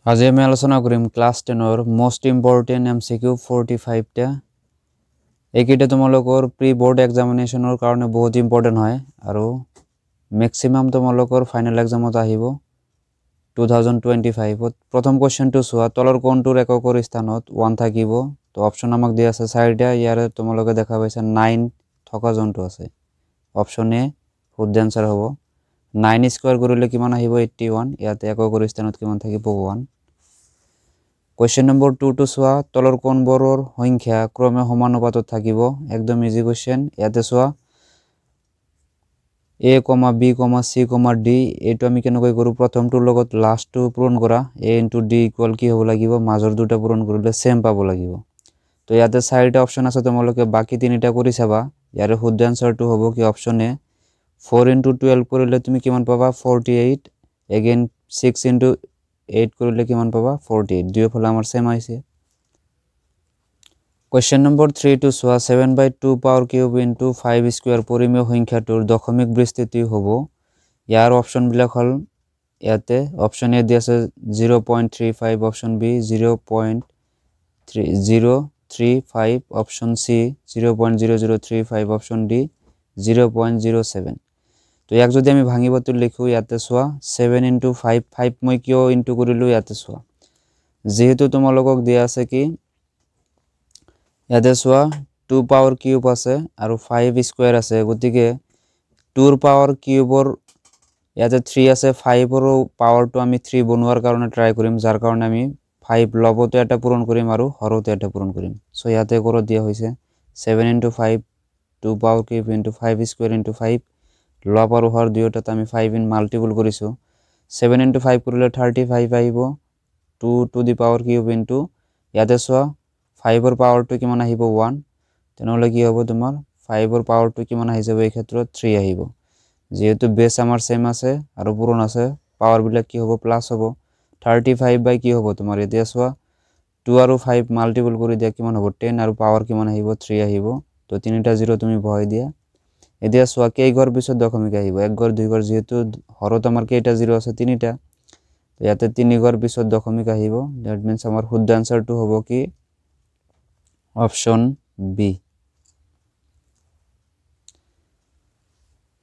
আজি আমি আলোচনা কৰিম ক্লাছ 10 মোস্ট ইম্পৰ্টেণ্ট MCQ 45টা এইকেইটা তোমালোকৰ প্ৰি বোৰ্ড এক্সামিনেশ্যনৰ কাৰণে বহুত ইম্পৰ্টেণ্ট হয় আৰু ম্যাক্সিমাম তোমালোকৰ ফাইনাল এক্সামত আহিব 2025 ত প্ৰথম কোৱেশ্চনটো চোৱা তলৰ কোনটোৰ এককৰ স্থানত 1 থাকিব তো অপচন আমাক দিয়া আছে চাৰিটা ইয়াৰে তোমালোকে দেখা পাইছা 9 থকা জন্তু আছে অপচন এ শুদ্ধ আনসাৰ হ'ব 9 স্কয়াৰ কৰিলে কিমান আহিব 81 ইয়াতে এককৰ স্থানত কিমান থাকিব 1 Question number 2 to soa tolor konborer সংখ্যা ক্রমে সমানুপাতত থাকিব একদম ইজি কোশ্চেন ইয়াতে সোয়া a, b, c, d এটো আমি কেনেকৈ কৰো প্ৰথমটোৰ লগত লাস্টটো পূৰণ কৰা a * d = কি হ'ব লাগিব মাজৰ দুটা পূৰণ কৰিলে সেম পাব লাগিব তো ইয়াতে চাৰিটা অপচন আছে তোমালোকে বাকি তিনিটা কৰি চাবা ইয়াৰে শুদ্ধ আনসাৰটো হ'ব কি অপচন এ 4 * 12 কৰিলে তুমি কিমান পাবা 48 again 6 * 8 কৰিলে কিমান পাবা 48 দুই ফল আমাৰ সেম আইছে Question number 3 to soa 7/2 power cube into 5 square পৰিমেয় সংখ্যাটোৰ দশমিক বিস্তৃতি হ'ব ইয়াৰ অপচন বিলাক হল ইয়াতে অপচন এ দি আছে 0.35 option B 0.3035 option C 0.0035 option D 0.07 তো ইয়াক যদি আমি ভাঙিবটো লিখো ইয়াতে সোয়া 7 * 5 5 মই কিয় ইনটু কৰিলো ইয়াতে সোয়া যেহেতু তোমালোকক দিয়া আছে কি ইয়াতে সোয়া 2 পাওয়ার কিউব আছে আৰু 5 স্কয়াৰ আছে গতিকে 2 ৰ পাওয়াৰ কিউবৰ ইয়াতে 3 আছে 5 ৰ পাওয়াৰটো আমি 3 বনোৱাৰ কাৰণে ট্ৰাই কৰিম যাৰ কাৰণে আমি 5 লবতে এটা পূৰণ কৰিম আৰু হৰতে এটা পূৰণ কৰিম সো ইয়াতে কৰি দিয়া হৈছে 7 * 5 2 পাওয়াৰ কিউব * 5 স্কয়াৰ * 5 লব আৰু হৰ দুয়োটাত আমি 5 ইন মাল্টিপল কৰিছো 7 * 5 কৰিলে 35 আহিব 2 to the power cube into ইয়াতে সোয়া 5 ৰ পাওয়াৰটো কিমান আহিব 1 তেনেহলে কি হ'ব তোমাৰ 5 ৰ পাওয়াৰটো কিমান আহি যাব এই ক্ষেত্ৰত 3 আহিব যেহেতু বেস আমাৰ সেম আছে আৰু পূৰণ আছে পাওয়ার বিলাক কি হ'ব প্লাস হ'ব 35 বাই কি হ'ব তোমাৰ এতিয়া সোয়া 2 আৰু 5 মাল্টিপল কৰি দিয়া কিমান হ'ব 10 আৰু পাওয়ার কিমান আহিব 3 আহিব তো তিনিটা 0 তুমি বহাই দিয়া এতিয়া সোয়া কেই ঘৰ পিছত দশমিক আহিব এক ঘৰ দুই ঘৰ যেহেতু হৰত আমাৰ কেইটা 0 আছে তিনিটা ইয়াতে 3 ঘৰ পিছত দশমিক আহিব দ্যাট মিন্স আমাৰ শুদ্ধ আনসারটো হ'ব কি option B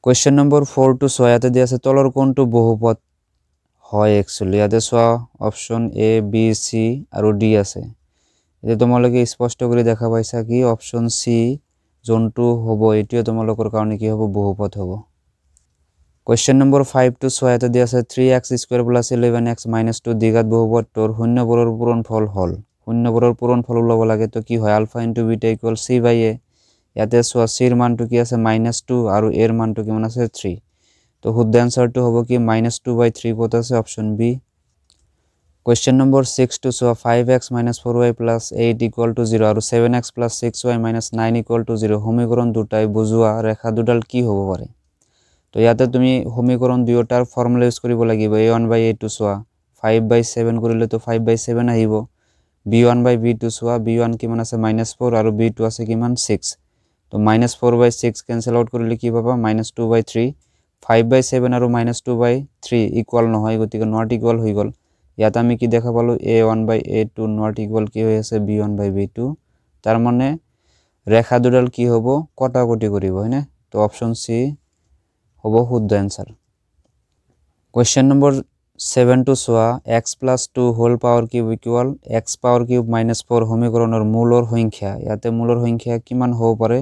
Question number 4 to soa ইয়াতে দিয়া আছে তলৰ কোনটো বহুপদ হয় एक्चुअली ইয়াতে সোয়া অপশন এ বি সি আৰু ডি আছে এটা তোমালোকে স্পষ্ট কৰি দেখা পাইছা কি অপশন সি যোনটো হ'ব এটিও তোমালোকৰ কাৰণে কি হ'ব বহুপদ হ'ব Question number 5 to soa ইয়াতে দিয়া আছে 3x square plus 11x minus 2 দ্বিঘাত বহুপদটোৰ শূন্যবোৰৰ পূৰণফল হল শূন্যবোৰৰ পূৰণফল ল'ব লাগে তো কি হয় আলফা * বিটা = c/a ইয়াতে সোয়া c ৰ মানটো কি আছে -2 আৰু a ৰ মানটো কিমান আছে 3 তো শুদ্ধ আনসারটো হ'ব কি -2/3 কত আছে option B Question number 6 to soa 5x - 4y + 8 = 0 আৰু 7x + 6y - 9 = 0 সমীকৰণ দুটাই বুজোৱা ৰেখা দুডাল কি হ'ব পাৰে তো ইয়াতে তুমি সমীকৰণ দুয়োটাৰ ফৰ্মুলা ইউজ কৰিব লাগিব a1/a2 সোয়া 5/7 কৰিলে তো 5/7 আহিব b1/b2 সোয়া b1 কিমান আছে -4 আৰু b2 আছে কিমান 6 তো -4/6 ক্যান্সেল আউট কৰিলে কি পাবা -2/3 5/7 আৰু -2/3 ইকুয়াল নহয় গতিকে নট ইকুয়াল হৈ গল ইয়াত আমি কি দেখা পালো a1/a2 নট ইকুয়াল কি হৈ আছে b1/b2 তাৰ মানে ৰেখা দুডাল কি হ'ব কটাকটি কৰিব হয়নে তো অপশন সি হ'ব শুদ্ধ answer Question number 7 to soa x + 2 whole power cube equal x power cube - 4 সমীকৰণৰ মূলৰ সংখ্যা ইয়াতে মূলৰ সংখ্যা কিমান হ'ব পাৰে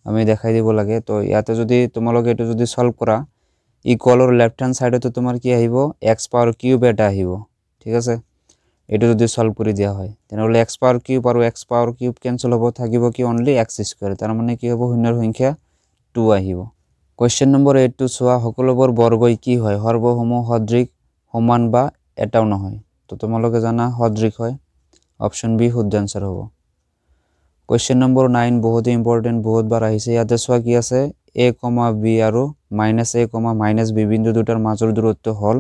আমি দেখাই দিব লাগে তো ইয়াতে যদি তোমালোকে এটো যদি সলভ কৰা ইকুয়ালৰ লেফট হ্যান্ড সাইডে তো তোমাৰ কি আহিব x power cube এটা আহিব ঠিক আছে এটো যদি সলভ কৰি দিয়া হয় তেনেহলে x power cube আৰু x power cube ক্যান্সেল হ'ব থাকিব কি অনলি x স্কয়ার তাৰ মানে কি হ'ব শূন্যৰ সংখ্যা 2 আহিব Question number 8 to soa সকলোবোৰ বৰ্গই কি হয় সৰ্বসম সদৃশ সমান বা এটাও নহয় তো তোমালোকে জানা সদৃশ হয় অপশন বি শুদ্ধ আনসার হ'ব Question number 9 বহুত ইম্পৰ্টেন্ট বহুত বাৰ আহিছে ইয়াতে সোয়া কি আছে a, b আৰু -a, -b বিন্দু দুটাৰ মাজৰ দূৰত্ব হল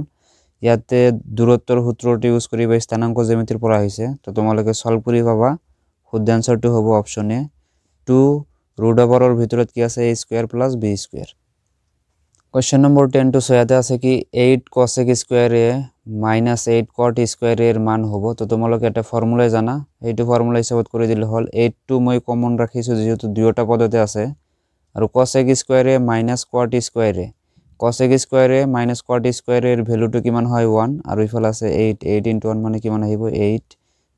ইয়াতে দূৰত্বৰ সূত্ৰটো ইউজ কৰি স্থানাঙ্ক জ্যামিতিৰ পৰা আহিছে তো তোমালোকে সলভ কৰি পাবা শুদ্ধ আনসাৰটো হ'ব অপশন এ 2 √ৰ ভিতৰত কি আছে a² + b² কোয়েশ্চন নম্বর 10 টু সোয়াতে আছে কি 8 cosec স্কয়ারে মাইনাস 8 cot স্কয়ারের মান হবো। তো তোমালোকে একটা ফর্মুলা জানা, এইটো ফর্মুলা হিসাবত করে দিলে হল 8 টু মই কমন রাখিছো যেহেতু দুইটা পদতে আছে, আর cosec স্কয়ারে মাইনাস cot স্কয়ারে cosec স্কয়ারে মাইনাস cot স্কয়ারের ভ্যালুটো কিমান হয় 1, আর ইফালে আছে 8 8 * 1 মানে কিমান আহিব 8।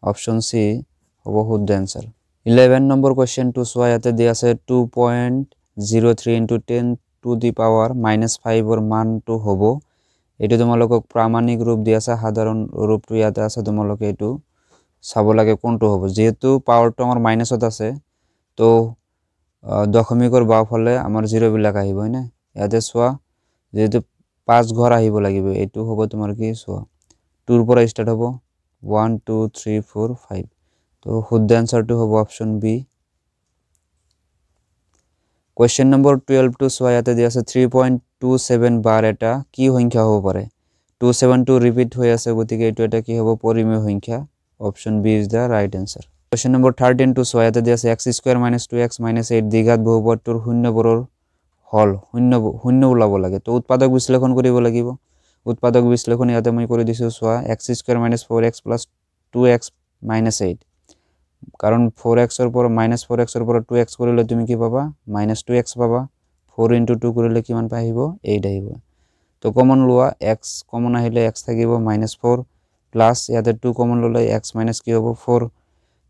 অপশন সি হবো শুদ্ধ অ্যান্সার। 11 নম্বর কোয়েশ্চন টু সোয়া ইয়াতে দিয়া আছে 2.03 * 10 টু দি পাওয়ার -5 ওর মানটো হব। এইটো তোমালোকক প্রামাণিক রূপ দিয়া আছে, সাধারণ রূপটো ইয়াতে আছে, তোমালোকে এইটো চাব লাগে কোনটো হব। যেহেতু পাওয়ারটো আমার মাইনাসত আছে তো দশমিকৰ বাওফালে আমাৰ 0 বিলাক আহিব হয় না। ইয়াতে সোয়া যেহেতু 5 ঘৰ আহিব লাগিব, এইটো হব তোমাৰ কি সোয়া 2 পৰা স্টার্ট হব 1 2 3 4 5। তো শুদ্ধ অ্যান্সারটো হব অপশন বি। কোয়েশ্চন নম্বর 12 টু সোয়া ইয়াতে দিয়া আছে 3.27 বার এটা কি সংখ্যা হব পারে। 272 রিপিট হয়ে আছে, গতিকে এইটো এটা কি হব পরিমেয় সংখ্যা। Option B is the right answer. Question number 13 টু সোয়া ইয়াতে দিয়া আছে x² - 2x - 8 দ্বিঘাত বহুপদটোৰ শূন্যবোৰৰ হল শূন্য ওলাব লাগে। তো উৎপাদক বিশ্লেষণ কৰিব লাগিব। উৎপাদক বিশ্লেষণ ইয়াতে মই কৰি দিছো সোয়া x² - 4x + 2x - 8, কারণ 4x এর পর -4x এর পর 2x করলে তুমি কি পাবা -2x পাবা। 4 * 2 করলে কিমান পাইব 8 আহিব। তো কমন লোৱা x কমন আহিলে x থাকিব -4 প্লাস ইয়াতে 2 কমন ললে x মাইনাস কি হবো 4।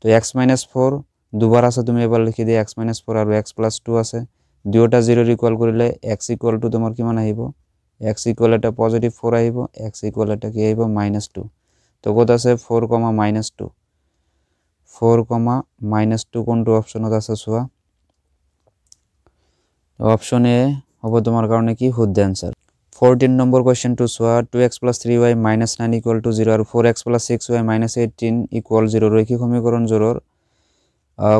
তো x - 4 দুবার আছে, তুমি এবার লিখি দিয়ে x - 4 আর x + 2 আছে, দুইটা 0 ইকুয়াল করলে x = তোমার কিমান আহিব x = এটা পজিটিভ 4 আহিব, x = এটা কি আহিব -2। তো কত আছে 4, -2 4, -2 কোনটো অপশনত আছে সোয়া। অপশন এ হবো তোমার কারণে কি শুদ্ধ অ্যান্সার। 14 নম্বর কোয়েশ্চন টু সোয়া 2x + 3y - 9 = 0 আর 4x + 6y - 18 = 0 রৈখিক সমীকরণ জোড়ৰ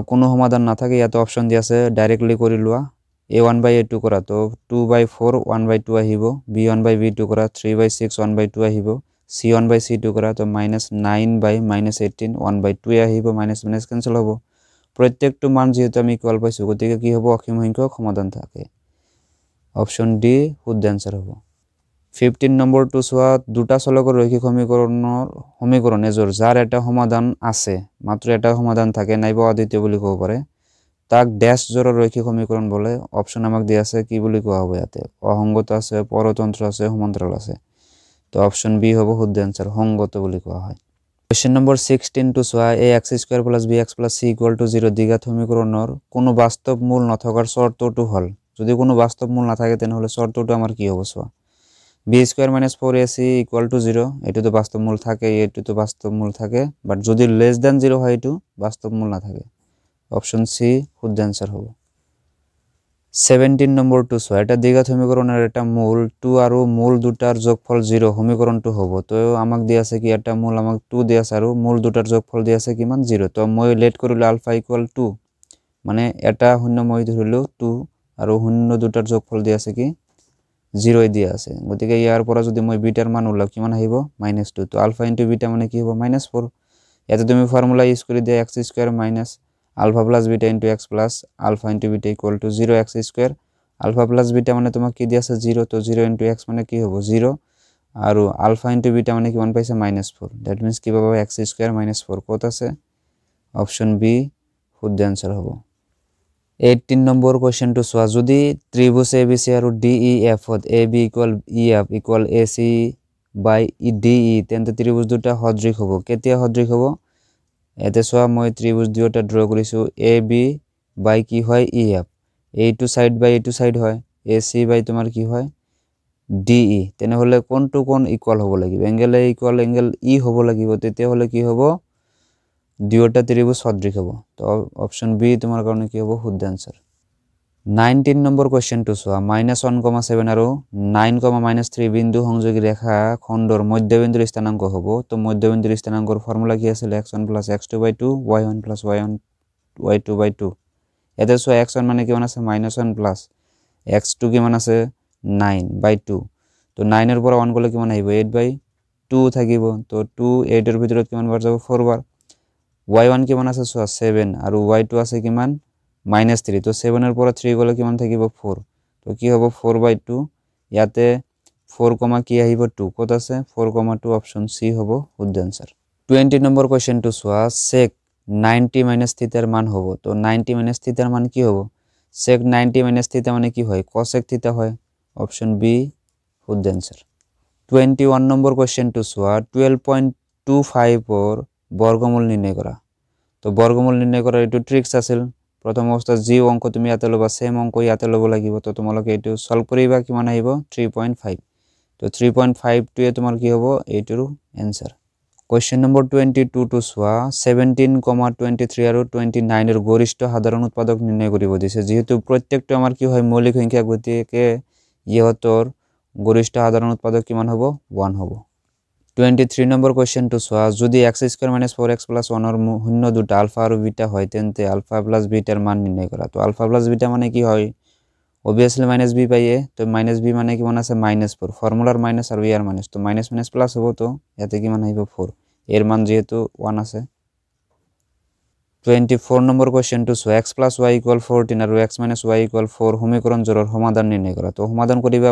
কোনো সমাধান না থাকে। ইয়াতে অপশন দি আছে, ডাইৰেক্টলি কৰি লোৱা a1/a2 করা তো 2/4 1/2 আহিব, b1/b2 করা 3/6 1/2 আহিব, c1/c2 করা তো -9/-18 1/2 আহিব, মাইনাস মাইনাস ক্যান্সেল হব। প্রত্যেকটো মান যেহেতু আমি ইকুয়াল পাইছো, গতিকে কি হব অসীম সংখ্যক সমাধান থাকে। অপশন ডি শুদ্ধ অ্যান্সার হব। 15 নম্বর টু সোয়া দুটা চলকৰ রৈখিক সমীকরণ এজোর যার এটা সমাধান আছে, মাত্র এটা সমাধান থাকে নাইবা অদ্বিতীয় বুলি কব পারে, তাক ড্যাশ জোড়ৰ ৰৈখিক সমীকৰণ বলে। অপশন আমাক দিয়া আছে কি বুলি কোৱা হ'ব ইয়াতে, অসংগত আছে, পৰতন্ত্ৰ আছে, সমান্তৰাল আছে। তো অপশন বি হব শুদ্ধ অ্যান্সাৰ, সংগত বুলি কোৱা হয়। কোয়েশ্চন নম্বর 16 টু সোয়া ax² + bx + c = 0 দ্বিঘাত সমীকৰণৰ কোনো বাস্তব মূল নথকাৰ শর্তটো হল। যদি কোনো বাস্তব মূল না থাকে তেনেহলে শর্তটো আমার কি হব সোয়া b² - 4ac = 0, এটো তো বাস্তব মূল থাকে, এটো তো বাস্তব মূল থাকে, বাট যদি লেস দ্যান 0 হয় এটো বাস্তব মূল না থাকে। অপশন সি শুদ্ধ অ্যান্সার হবে। 17 নম্বর টু সোয়া এটা দ্বিঘাত সমীকরণের এটা মূল 2 আর মূল দুটার যোগফল 0 সমীকরণটো হব। তো আমাক দিয়া আছে কি এটা মূল আমাক 2 দিয়া আছে আর মূল দুটার যোগফল দিয়া আছে কিমান 0। তো মই লেট কৰিলে আলফা = 2, মানে এটা শূন্য মই ধৰিলো 2 আৰ শূন্য দুটাৰ যোগফল দিয়া আছে কি 0 দিয়া আছে, গতিকে ইয়াৰ পৰা যদি মই বিটাৰ মান উলাও কিমান আহিব -2। তো আলফা * বিটা মানে কি হ'ব -4। ইয়াতে তুমি ফর্মুলা ইউজ কৰি দিয়া x² - alpha + beta * x + alpha * beta = 0, x² alpha + beta মানে তোমাক কি দিয়া আছে 0, তো 0 * x মানে কি হ'ব 0, আর আলফা * বিটা মানে কিমান পাইছে -4। দ্যাট মিন্স কি পাবা x² - 4 কত আছে, অপশন বি শুদ্ধ অ্যান্সার হ'ব। 18 নম্বর কোয়েশ্চন টু সোয়া যদি ত্রিভুজ ABC আর DEF হত AB = EF = AC/DE, তেন্তে ত্রিভুজ দুটা সদৃশ হব। কেতিয়া সদৃশ হব, এতে সোয়া মই ত্রিভুজ দুটা ড্র কৰিছো AB বাই কি হয় EF, এইটো সাইড বাই এইটো সাইড হয়, AC বাই তোমার কি হয় DE, তেনেহলে কোনটো কোন ইকুয়াল হব লাগিব, এঙ্গেল A = এঙ্গেল E হব লাগিব, তেতিয়া হলে কি হব দুইটা ত্রিভুজ সদৃশ হব। তো অপশন বি তোমার কারণে কি হব শুদ্ধ অ্যান্সার। 19 নম্বর কোয়েশ্চন টু সোয়া -1,7 আর 9, -3 বিন্দু সংযোগী রেখা খণ্ডর মধ্যবিন্দুর স্থানাঙ্ক হব। তো মধ্যবিন্দুর স্থানাঙ্কর ফর্মুলা কি আছে x1 + x2/2 y1 + y2/2। এতে সোয়া x1 মানে কিমান আছে -1 প্লাস x2 কিমান আছে 9/2। তো 9 এর পর 1 গলে কিমান আহিব 8/2 থাকিব। তো 2 8 এর ভিতৰত কিমান বার যাব 4 বার। y1 কিমান আছে সোয়া 7 আর y2 আছে কিমান -3। তো 7 এর পর 3 গলে কিমান থাকিব 4, তো কি হব 4/2 ইয়াতে 4, কি আহিব 2 কত আছে 4,2 অপশন সি হ'ব শুদ্ধ আনসার 20 নম্বৰ কোৱেশ্চনটো চোৱা sec 90 minus থিটাৰ মান হ'ব তো 90 minus থিটাৰ মান কি হ'ব sec 90 minus থিটা মানে কি হয় cosec থিটা হয় অপশন বি শুদ্ধ আনসার 21 নম্বৰ কোৱেশ্চনটো চোৱা 12.25 ৰ বৰ্গমূল নিৰ্ণয় কৰা তো বৰ্গমূল নিৰ্ণয় কৰাৰ এটো ট্ৰিক্স আছিল প্ৰথম অৱস্থাত যি অংক তুমি ইয়াতে লবা সেম অংক ইয়াতে লব লাগিব তো তোমালোকে এটো সলভ কৰিবা কিমান আহিব 3.5 তো 3.5 টোৱে তোমাৰ কি হ'ব এইটোৰ आंसर Question number 22 to চোৱা 17,23 আৰু 29 এৰ গৰিষ্ঠ সাধাৰণ উৎপাদক নিৰ্ণয় কৰিব দিছে যেহেতু প্ৰত্যেকটো আমাৰ কি হয় মৌলিক সংখ্যা গতিকে ইহতৰ গৰিষ্ঠ সাধাৰণ উৎপাদক কিমান হ'ব 1 হ'ব 23 নম্বৰ কোৱেশ্চন to চোৱা যদি x² - 4x + 1 এৰ শূন্য দুটা আলফা আৰু বিটা হয় তেন্তে আলফা + বিটাৰ মান নিৰ্ণয় কৰা তো আলফা + বিটা মানে কি হয় obviously -b পাইয়ে তো -b মানে কিমান আছে -4 ফর্মুলার মাইনাস আর ইয়ার মাইনাস তো মাইনাস মাইনাস প্লাস হ'ব তো ইয়াতে কিমান আহিব 4 এর মান যেহেতু 1 আছে 24 নম্বৰ কোৱেশ্চন to চোৱা x + y = 14 আৰু x - y = 4 সমীকৰণ জোড়ৰ সমাধান নিৰ্ণয় কৰা তো সমাধান কৰিবা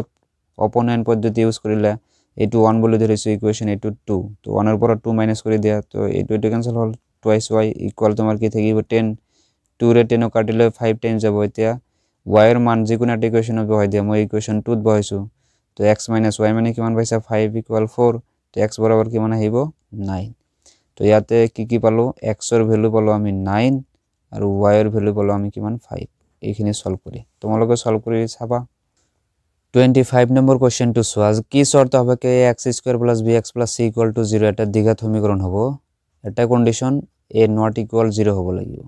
অপোনেন্ট পদ্ধতি ইউজ কৰিলে এইটো 1 বুলি ধৰিছো ইকুৱেশন এইটো 2 তো 1 এৰ পৰা 2 মাইনাস কৰি দিয়া তো এইটো ক্যান্সেল হল টুৱাইস y = তোমাৰ কি থাকিব 10 2 ৰে 10 কাটিলে 5 টাইমস যাব এতিয়া y এর মান যিকোনো একটা ইকুয়েশনত বহাই দিয়া মই ইকুয়েশন 2 ত বহাইছো তো x - y মানে কিমান পাইছা 5 = 4 তো x বরাবর কিমান আহিব 9 তো ইয়াতে কি পালো x এর ভ্যালু পালো আমি 9 আর y এর ভ্যালু পালো আমি কিমান 5 এইখিনি সলভ করি তোমালোকে সলভ কৰি চাবা 25 নম্বৰ কোৱেশ্চন to চোৱা কি শর্ত হবে কে x² + bx + c = 0 এটা দ্বিঘাত সমীকরণ হ'ব এটা কন্ডিশন a ≠ 0 হ'ব লাগিব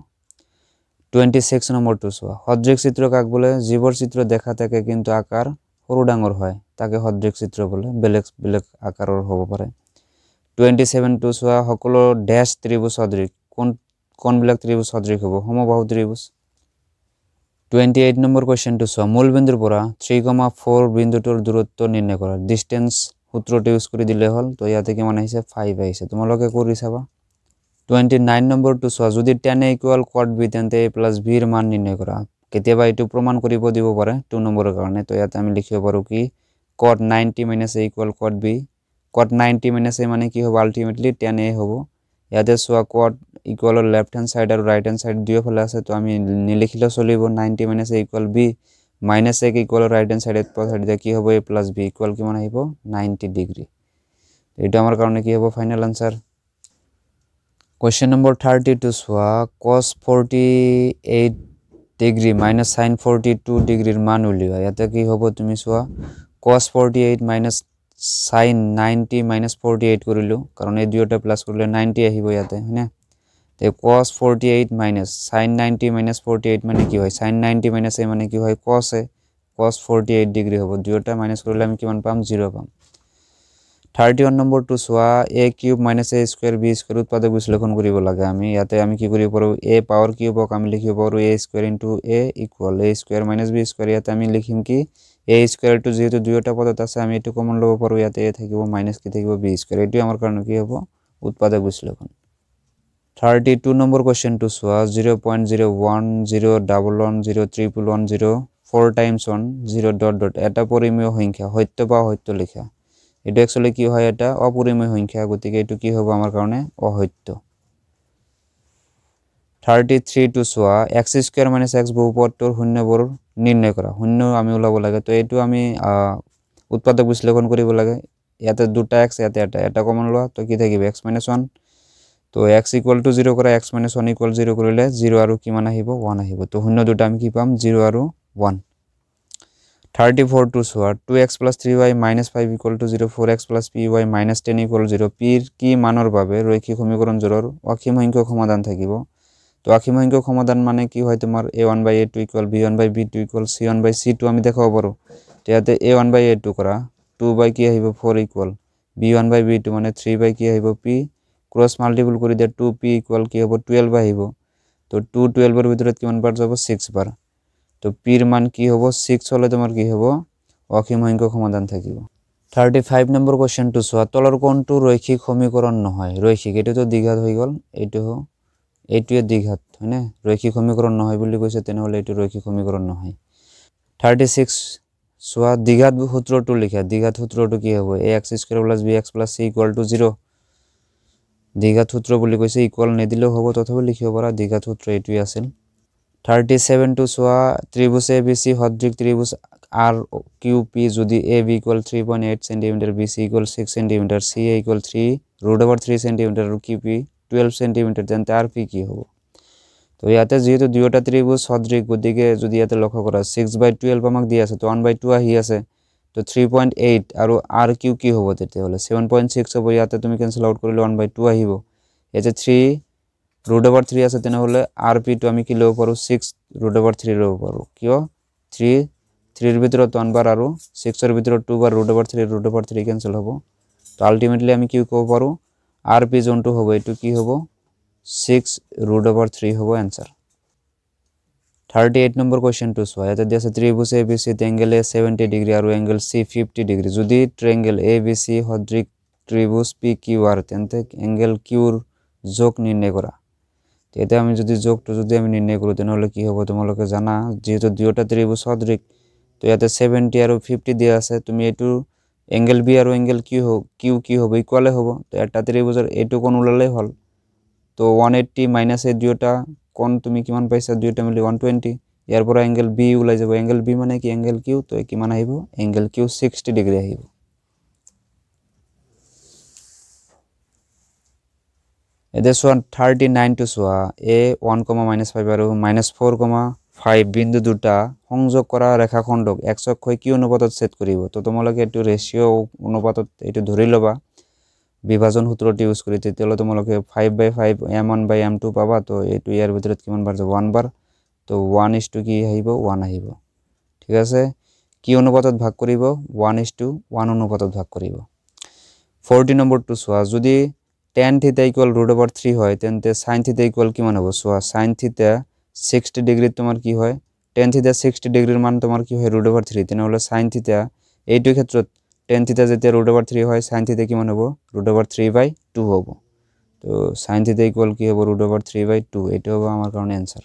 26 নম্বৰ to চোৱা সদৃশ চিত্ৰ কাক বলে জীৱৰ চিত্ৰ দেখা থাকে কিন্তু আকাৰ সৰু ডাঙৰ হয় তাকে সদৃশ চিত্ৰ বলে বেলেগ বেলেগ আকাৰৰ হ'ব পাৰে 27 to চোৱা সকলো ড্যাশ ত্ৰিভুজ সদৃশ কোন বিলাক ত্ৰিভুজ সদৃশ হ'ব সমবাহু ত্ৰিভুজ 28 নম্বৰ কোৱেশ্চন to চোৱা মূল বিন্দুৰ পৰা 3,4 বিন্দুটোৰ দূৰত্ব নিৰ্ণয় কৰা ডিসটেন্স সূত্ৰটো ইউজ কৰি দিলে হল তো ইয়াতে কিমান আহিছে 5 আহিছে তোমালোকে কৰি চাবা 29 নম্বৰ to চোৱা যদি tan a = cot b তেন্তে a + b এর মান নিৰ্ণয় কৰা কেতিয়াবা এটো প্ৰমাণ কৰিব দিব পাৰে 2 নম্বৰৰ কাৰণে তো ইয়াতে আমি লিখিব পাৰো কি cot 90 - a = cot b cot 90 - a মানে কি হ'ব আলটিমেটলি tan a হ'ব ইয়াতে চোৱা cot = লেফট হ্যান্ড সাইড আৰু রাইট হ্যান্ড সাইড দুই ফালে আছে তো আমি নিলিখিলে চলিব 90 - a = b -a = right hand সাইডে পছাই দিয়া কি হ'ব a + b = কিমান আহিব 90 ডিগ্রি এটা আমাৰ কাৰণে কি হ'ব final answer Question number 30 to চোৱা cos 48 degree minus sin 42 degree মান উলিওৱা ইয়াতে কি হ'ব তুমি চোৱা cos 48 minus sin 90 minus 48 কৰিলো কাৰণ এই দুইটা প্লাস কৰিলে 90 আহিব ইয়াতে হয়নে তে cos 48 minus sin 90 minus 48 মানে কি হয় sin 90 minus a মানে কি হয় cos a cos 48 degree হ'ব দুইটা মাইনাস কৰিলে আমি কিমান পাম 0 পাম 31 নম্বৰ to চোৱা a³ - a² b² উৎপাদক বিশ্লেষণ কৰিব লাগে আমি ইয়াতে আমি কি কৰিব পাৰো a পাওয়াৰ কিউবক আমি লিখিব পাৰো a² * a = b² ইয়াতে আমি লিখিম কি a² টো যেহেতু দুইটা পদত আছে আমি এটো কমন লব পাৰো ইয়াতে a থাকিব মাইনাস কি থাকিব b² এটো আমাৰ কাৰণে কি হ'ব উৎপাদক বিশ্লেষণ 32 নম্বৰ কোৱেশ্চন to চোৱা 0.01 011 011 4 times 1 এটা পরিমেয় সংখ্যা সত্য বা অসত্য লিখা এটা एक्चुअली কি হয় এটা অপরিমেয় সংখ্যা গতিকে এটো কি হবে আমার কারণে অসত্য 33 to চোৱা x² - x বহুপদটোৰ শূন্যবোৰ নিৰ্ণয় কৰা শূন্য আমি ওলাব লাগে তো এটো আমি উৎপাদক বিশ্লেষণ কৰিব লাগে ইয়াতে দুটা x ইয়াতে এটা কমন লোৱা তো কি থাকিব x - 1 তো x = 0 কৰা x - 1 = 0 কৰিলে 0 আৰু কিমান আহিব 1 আহিব তো শূন্য দুটা আমি কি পাম 0 আৰু 1 34 to চোৱা 2x + 3y - 5 = 0 4x + py - 10 = 0 p ৰ কি মানৰ বাবে ৰৈখিক সমীকৰণ জোড়ৰ অসীম সংখ্যক সমাধান থাকিব তো অসীম সংখ্যক সমাধান মানে কি হয় তোমাৰ a1/a2 = b1/b2 = c1/c2 আমি দেখাব পাৰো তো ইয়াতে a1/a2 কৰা 2 কি আহিব 4 = b1/b2 মানে 3 কি আহিব p ক্রস মাল্টিপল কৰি দিয়া 2p = কি হ'ব 12 আহিব তো 2 12 এর ভিতৰত কিমান বাৰ যাব 6 বাৰ তো p এৰ মান কি হ'ব 6 হলে তোমাৰ কি হ'ব অসীম সংখ্যক সমাধান থাকিব 35 নম্বৰ কোৱেশ্চন to চোৱা তলৰ কোণটো ৰৈখিক সমীকৰণ নহয় ৰৈখিক এটো তো দ্বিঘাত হৈ গল এইটোৱে দ্বিঘাত হয়নে রৈখিক সমীকরণ নহয় বুলি কৈছে তেনে হলে এটো রৈখিক সমীকরণ নহয় 36 চোৱা দ্বিঘাত সূত্ৰটো লিখা দ্বিঘাত সূত্ৰটো কি হ'ব ax square plus bx plus c equal to 0 দ্বিঘাত সূত্ৰ বুলি কৈছে ইকুয়াল নেদিলেও হ'ব তথাপি লিখিব পাৰা দ্বিঘাত সূত্ৰ এইটোই আছিল 37 টু চোৱা ত্ৰিভুজ abc সদৃশ ত্ৰিভুজ rqp যদি ab equal 3.8 cm bc equal 6 cm ca equal 3√3 cm আৰু qp 12 cm তেন্তে rp কি হ'ব তো ইয়াতে যেহেতু দুয়োটা ত্রিভুজ সদৃশ গতিকে যদি ইয়াতে লক্ষ্য কৰা 6/12 আমাক দি আছে তো 1/2 আহি আছে তো 3.8 আৰু rq কি হ'ব তেতিয়া হলে 7.6 হ'ব ইয়াতে তুমি ক্যান্সেল আউট কৰিলে 1/2 আহিব এতে 3√3 আছে তেনে হলে rp তো আমি কি লব পাৰো 6√3 লব পাৰো কিয় 3 এৰ ভিতৰত 1 বাৰ আৰু 6 এৰ ভিতৰত 2 বাৰ √3 ক্যান্সেল হ'ব তো আলটিমেটলি আমি কি কব পাৰো rp যোনটো হ'ব এটো কি হ'ব 6√3 হবো आंसर 38 নম্বর কোশ্চেন টু সোয়া এটা দিয়েছে ত্রিভুজ ABC তে অ্যাঙ্গেল A 70 ডিগ্রি আর অ্যাঙ্গেল C 50 ডিগ্রি যদি ট্রায়াঙ্গেল ABC সদৃশ ত্রিভুজ PQR তেন্তে অ্যাঙ্গেল Q এর যোগ নির্ণয় করা এটা আমি যদি যোগটো যদি আমি নির্ণয় করি তাহলে কি হবে তোমালোকে জানা যেহেতু দুইটা ত্রিভুজ সদৃশ তো ইয়াতে 70 আর 50 দেয়া আছে তুমি এটু অ্যাঙ্গেল B আর অ্যাঙ্গেল Q কি হবে ইকুয়ালে হবে তো একটা ত্রিভুজের এটু কোণ উলালেই হল তো 180 মাইনাস এ দুইটা কোণ তুমি কিমান পাইছা দুইটা মিলি 120 ইয়াৰ পৰা অ্যাঙ্গেল বি ওলাই যাব অ্যাঙ্গেল বি মানে কি অ্যাঙ্গেল কিউ তো কি মান আহিব অ্যাঙ্গেল কিউ 60 ডিগ্রি আহিব এদে সোয়া 39 টু সোয়া a 1, -5 আৰু -4, 5 বিন্দু দুটা সংযোগ কৰা ৰেখাখণ্ডক x অক্ষই কি অনুপাতত ছেদ কৰিব তো তোমালোকে এটো ৰেশিও অনুপাতত এটো ধৰি লবা বিভাজন সূত্রটি ইউজ করি তেতিয়ালে তোমালোকে 5/5 m1/m2 পাবা তো এটো ইয়ার ভিতৰত কিমান বার যাব 1 বার তো 1 কি আহিব 1 আহিব ঠিক আছে কি অনুপাতত ভাগ কৰিব 1:1 অনুপাতত ভাগ কৰিব 40 নম্বৰ টু সোয়া যদি tan θ √3 হয় তেন্তে sin θ কিমান হ'ব সোয়া sin θ 60 ডিগ্রি তোমার কি হয় tan θ 60 ডিগ্রির মান তোমার কি হয় √3 তেনে হলে sin θ এইটো ক্ষেত্ৰত tan θ যেতিয়া √3 হয় sin θ কিমান হ'ব √3/2 হ'ব তো sin θ কি হ'ব √3/2 এটা হবে আমার কারণে आंसर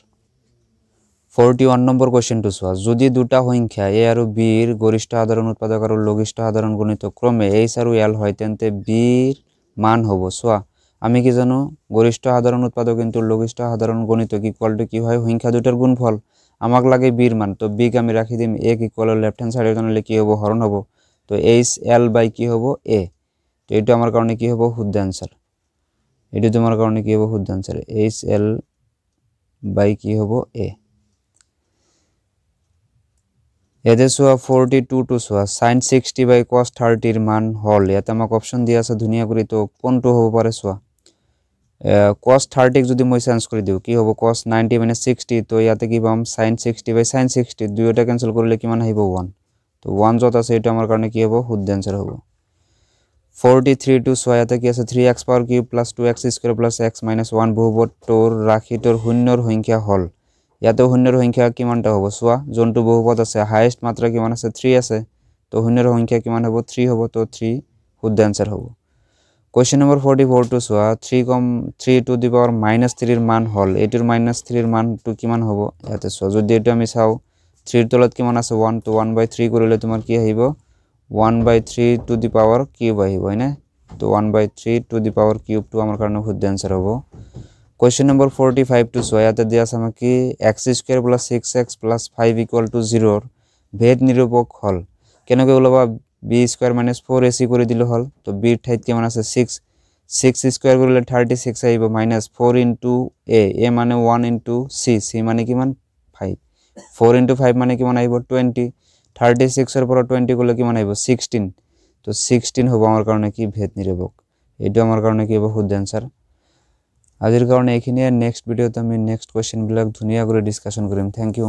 41 নম্বর কোশ্চেন টু সোয়া যদি দুটা সংখ্যা a আৰু b এৰ গৰিষ্ঠ সাধাৰণ উৎপাদক আৰু লঘিষ্ঠ সাধাৰণ গুণিতক ক্ৰমে h আৰু l হয় তেন্তে b এর মান হ'ব সোয়া আমি কি জানো গরিষ্ঠ সাধারণ উৎপাদক কিন্তু লঘিষ্ঠ সাধারণ গুণিতক ইকুয়াল টু কি হয় সংখ্যা দুটার গুণফল আমাক লাগে b এর মান তো b কে আমি রাখি দিম a ইকুয়াল লেফট হ্যান্ড সাইডে জানলে কি হবে হরণ হবে তো HL বাই কি হবো A তো এটা আমার কারণে কি হবো শুদ্ধ आंसर এটা তোমার কারণে কি হবো শুদ্ধ आंसर HL বাই কি হবো A এদে সোয়া 42 টু সোয়া sin 60 বাই cos 30 এর মান হল এটা আমাকে অপশন দিয়া আছে দুনিয়া করি তো কোনটো হবে পারে সোয়া cos 30 যদি মই চেঞ্জ কৰি দিও কি হবো cos 90 - 60 তো ইয়াতে কি পাম sin 60 বাই sin 60 দুইটা ক্যান্সেল করলে কি মান হইব 1 তো 1 যত আছে এটা আমার কারণে কি হবে শুদ্ধ आंसर হবে 43 টু সোয়াতে কি আছে 3x power cube plus 2x square plus x - 1 বহুপদটোৰ ৰাশিটোৰ শূন্যৰ সংখ্যা হল ইয়াতে শূন্যৰ সংখ্যা কিমানটা হ'ব সোয়া যোনটো বহুপদ আছে হাইয়েস্ট মাত্ৰা কিমান আছে 3 আছে তো শূন্যৰ সংখ্যা কিমান হ'ব 3 হ'ব তো 3 শুদ্ধ आंसर হ'ব কোশ্চেন নম্বৰ 44 টু সোয়া 3 টু দি পাওয়ার -3 এর মান হল এটির -3 এর মানটো কিমান হ'ব ইয়াতে সোয়া যদি এটা আমি চাও 3 এর তলত কিমান আছে 1 তো 1/3 কৰিলে তোমাৰ কি আহিব 1/3 টু দি পাওয়ার কিউব আহিব হয়নে তো 1/3 টু দি পাওয়ার কিউব টু আমার কারণে শুদ্ধ आंसर হবে কোশ্চেন নম্বৰ 45 টু সোয়াতে দিয়া আছে আমাকে x² + 6x + 5 = 0 ভেদ নিরূপক হল কেনকে ওলাবা b² - 4ac করে দিলে হল তো b এর ঠাইত কিমান আছে 6 স্কয়ার করলে 36 আইব -4 * a মানে 1 * c মানে কিমান 5 4 * 5 মানে কিমান আইব 20 36 এর পর 20 করলে কিমান আইব 16 তো 16 হবে আমার কারণে কি ভেদ নিরূপক এটা আমার কারণে কি হবে শুদ্ধ आंसर আজির কারণে এখানে নেক্সট ভিডিওতে আমি নেক্সট কোশ্চেন বিলাক ধুনিয়া করে ডিসকাশন করিম থ্যাংক ইউ